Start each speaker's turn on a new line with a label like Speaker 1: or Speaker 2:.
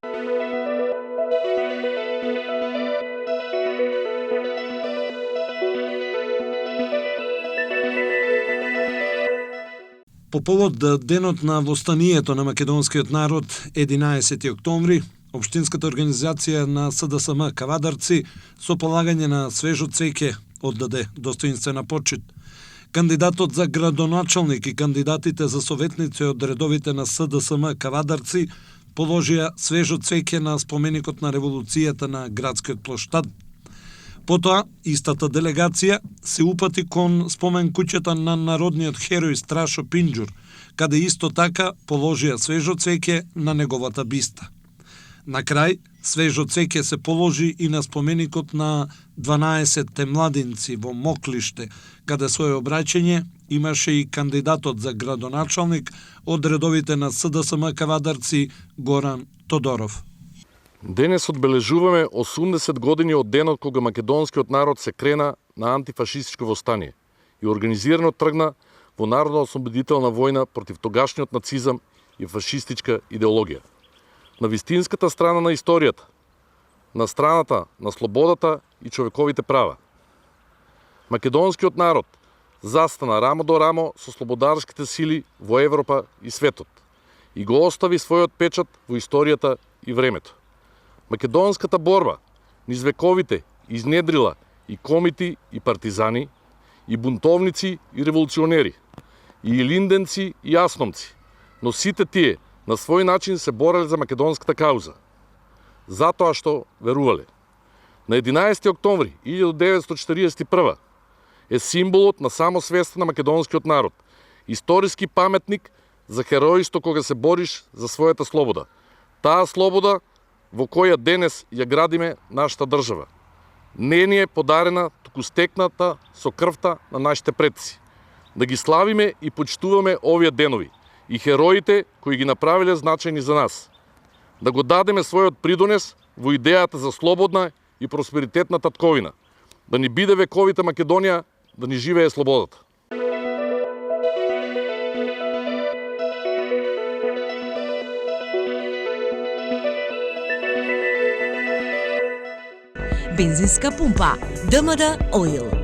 Speaker 1: По повод денот на востанието на македонскиот народ 11 октомври, Општинската организација на СДСМ Кавадарци со полагање на свежо цвеќе оддаде достоинствена почит. Кандидатот за градоначалник и кандидатите за советници од редовите на СДСМ Кавадарци положија свежо цвеќе на споменикот на револуцијата на градскиот плоштад. Потоа, истата делегација се упати кон спомен куќата на народниот херој Страшо Пинџур, каде исто така положија свежо цвеќе на неговата биста. На крај, свежо цвеќе се положи и на споменикот на 12 младинци во Моклиште, каде своје обраќање имаше и кандидатот за градоначалник од редовите на СДСМ Кавадарци Горан Тодоров.
Speaker 2: Денес одбележуваме 80 години од денот кога македонскиот народ се крена на антифашистичко востание и организирано тргна во народно-ослободителна војна против тогашниот нацизам и фашистичка идеологија. На вистинската страна на историјата, на страната на слободата и човековите права. Македонскиот народ застана рамо до рамо со слободарските сили во Европа и светот и го остави својот печат во историјата и времето. Македонската борба низ вековите изнедрила и комити и партизани, и бунтовници и револуционери, и илинденци и јасномци, но сите тие на свој начин се бореле за македонската кауза, затоа што верувале. На 11 октомври 1941 е символот на самосвеста на македонскиот народ, историски паметник за херојство кога се бориш за својата слобода. Таа слобода во која денес ја градиме нашата држава. Не ни е подарена, туку стекната со крвта на нашите предци. Да ги славиме и почитуваме овие денови и хероите кои ги направиле значајни за нас. Да го дадеме својот придонес во идејата за слободна и просперитетна татковина. Да ни биде вековита Македонија, да ни живее слободата.
Speaker 3: Бензинска пумпа ДМД Оил.